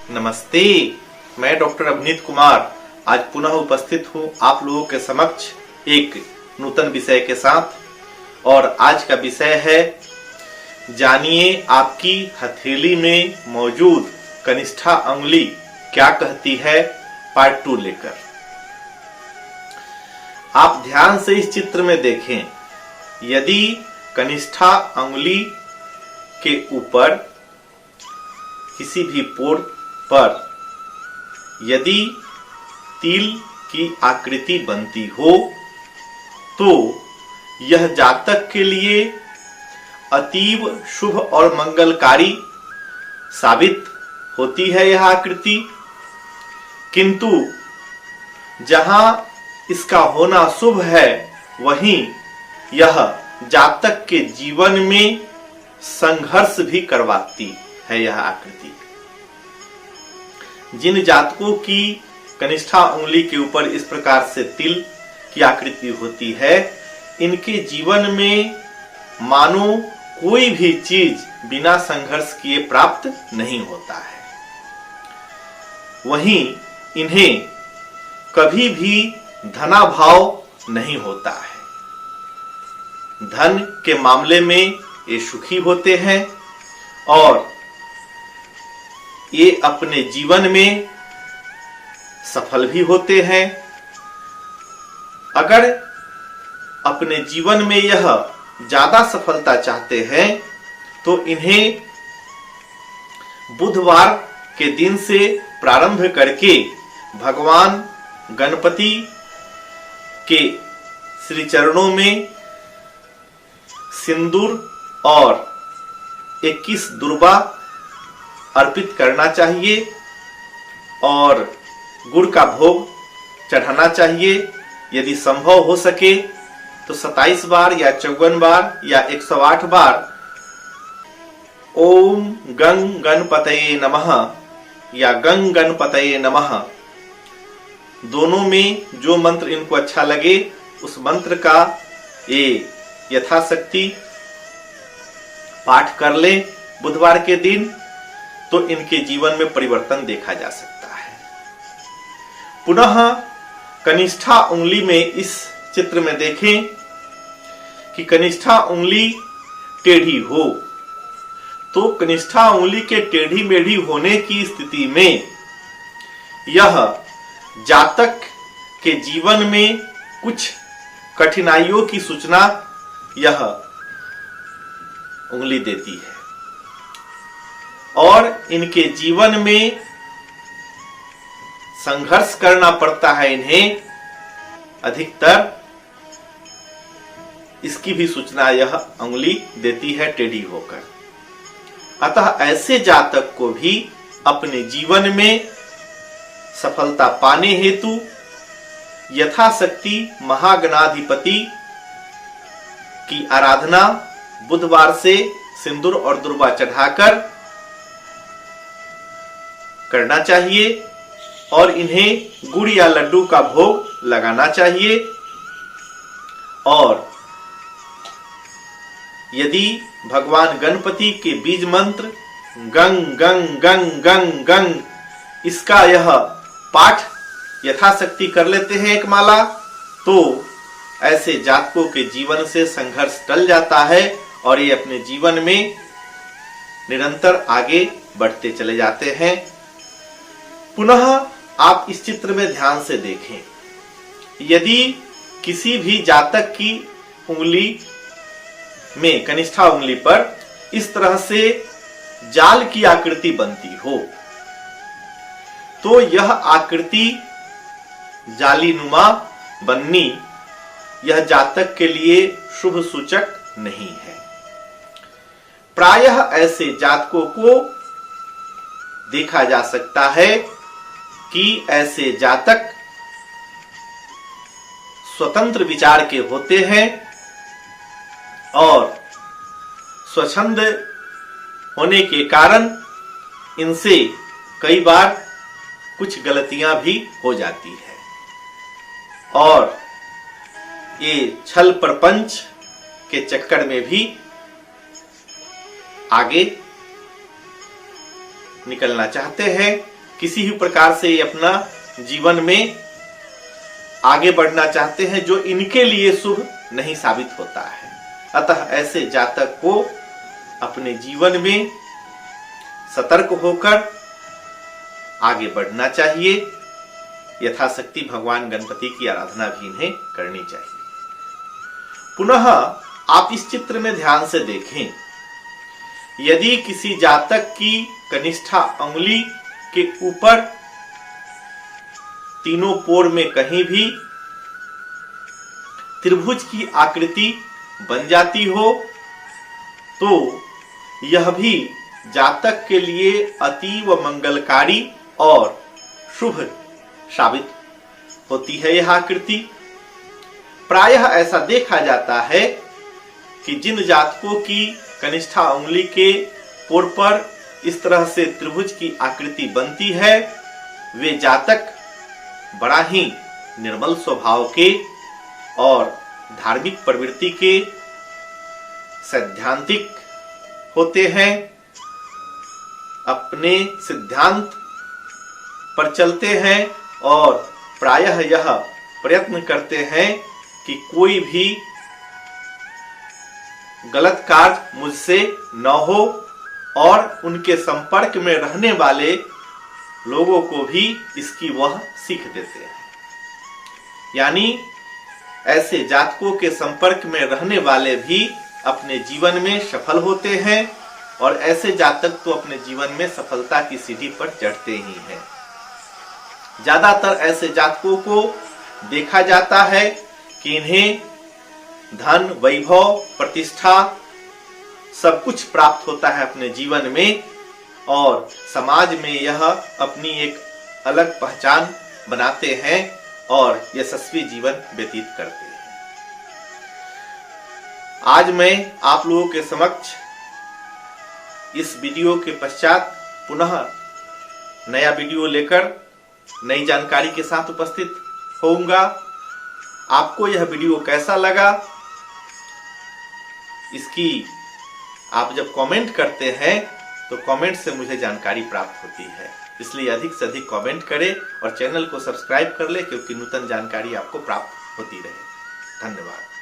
नमस्ते, मैं डॉक्टर अभिनीत कुमार आज पुनः उपस्थित हूँ आप लोगों के समक्ष एक नूतन विषय के साथ। और आज का विषय है जानिए आपकी हथेली में मौजूद कनिष्ठा अंगुली क्या कहती है, पार्ट 2 लेकर। आप ध्यान से इस चित्र में देखें। यदि कनिष्ठा अंगुली के ऊपर किसी भी पोर पर यदि तिल की आकृति बनती हो तो यह जातक के लिए अतीव शुभ और मंगलकारी साबित होती है यह आकृति। किंतु जहां इसका होना शुभ है वहीं यह जातक के जीवन में संघर्ष भी करवाती है यह आकृति। जिन जातकों की कनिष्ठा उंगली के ऊपर इस प्रकार से तिल की आकृति होती है, इनके जीवन में मानो कोई भी चीज बिना संघर्ष किए प्राप्त नहीं होता है। वहीं इन्हें कभी भी धनाभाव नहीं होता है। धन के मामले में ये सुखी होते हैं और ये अपने जीवन में सफल भी होते हैं। अगर अपने जीवन में यह ज्यादा सफलता चाहते हैं तो इन्हें बुधवार के दिन से प्रारंभ करके भगवान गणपति के श्री चरणों में सिंदूर और 21 दुर्वा अर्पित करना चाहिए और गुड़ का भोग चढ़ाना चाहिए। यदि संभव हो सके तो 27 बार या 54 बार या 108 बार ओम गं गणपतये नमः या गं गणपतये नमः, दोनों में जो मंत्र इनको अच्छा लगे उस मंत्र का ये यथाशक्ति पाठ कर ले बुधवार के दिन, तो इनके जीवन में परिवर्तन देखा जा सकता है। पुनः कनिष्ठा उंगली में इस चित्र में देखें कि कनिष्ठा उंगली टेढ़ी हो तो कनिष्ठा उंगली के टेढ़ी मेढ़ी होने की स्थिति में यह जातक के जीवन में कुछ कठिनाइयों की सूचना यह उंगली देती है और इनके जीवन में संघर्ष करना पड़ता है इन्हें अधिकतर। इसकी भी सूचना यह उंगली देती है टेढ़ी होकर। अतः ऐसे जातक को भी अपने जीवन में सफलता पाने हेतु यथाशक्ति महागणाधिपति की आराधना बुधवार से सिंदूर और दुर्वा चढ़ाकर करना चाहिए और इन्हें गुड़ या लड्डू का भोग लगाना चाहिए। और यदि भगवान गणपति के बीज मंत्र गंग गंग गंग गंग गंग इसका यह पाठ यथाशक्ति कर लेते हैं एक माला, तो ऐसे जातकों के जीवन से संघर्ष टल जाता है और ये अपने जीवन में निरंतर आगे बढ़ते चले जाते हैं। पुनः आप इस चित्र में ध्यान से देखें। यदि किसी भी जातक की उंगली में कनिष्ठा उंगली पर इस तरह से जाल की आकृति बनती हो तो यह आकृति जालीनुमा बननी यह जातक के लिए शुभ सूचक नहीं है। प्रायः ऐसे जातकों को देखा जा सकता है कि ऐसे जातक स्वतंत्र विचार के होते हैं और स्वच्छंद होने के कारण इनसे कई बार कुछ गलतियां भी हो जाती है और ये छल प्रपंच के चक्कर में भी आगे निकलना चाहते हैं किसी भी प्रकार से अपना जीवन में आगे बढ़ना चाहते हैं जो इनके लिए शुभ नहीं साबित होता है। अतः ऐसे जातक को अपने जीवन में सतर्क होकर आगे बढ़ना चाहिए। यथाशक्ति भगवान गणपति की आराधना भी इन्हें करनी चाहिए। पुनः आप इस चित्र में ध्यान से देखें, यदि किसी जातक की कनिष्ठा अंगुली के ऊपर तीनों पोर में कहीं भी त्रिभुज की आकृति बन जाती हो तो यह भी जातक के लिए अतीव मंगलकारी और शुभ साबित होती है। यह आकृति प्रायः ऐसा देखा जाता है कि जिन जातकों की कनिष्ठा उंगली के पोर पर इस तरह से त्रिभुज की आकृति बनती है, वे जातक बड़ा ही निर्मल स्वभाव के और धार्मिक प्रवृत्ति के सैद्धांतिक होते हैं, अपने सिद्धांत पर चलते हैं और प्रायः यह प्रयत्न करते हैं कि कोई भी गलत कार्य मुझसे न हो और उनके संपर्क में रहने वाले लोगों को भी इसकी वह सीख देते हैं। यानी ऐसे जातकों के संपर्क में रहने वाले भी अपने जीवन में सफल होते हैं और ऐसे जातक तो अपने जीवन में सफलता की सीढ़ी पर चढ़ते ही हैं। ज्यादातर ऐसे जातकों को देखा जाता है कि इन्हें धन, वैभव, प्रतिष्ठा सब कुछ प्राप्त होता है अपने जीवन में और समाज में यह अपनी एक अलग पहचान बनाते हैं और यशस्वी जीवन व्यतीत करते हैं। आज मैं आप लोगों के समक्ष इस वीडियो के पश्चात पुनः नया वीडियो लेकर नई जानकारी के साथ उपस्थित होऊंगा। आपको यह वीडियो कैसा लगा, इसकी आप जब कमेंट करते हैं तो कमेंट से मुझे जानकारी प्राप्त होती है, इसलिए अधिक से अधिक कमेंट करें और चैनल को सब्सक्राइब कर ले क्योंकि नूतन जानकारी आपको प्राप्त होती रहे। धन्यवाद।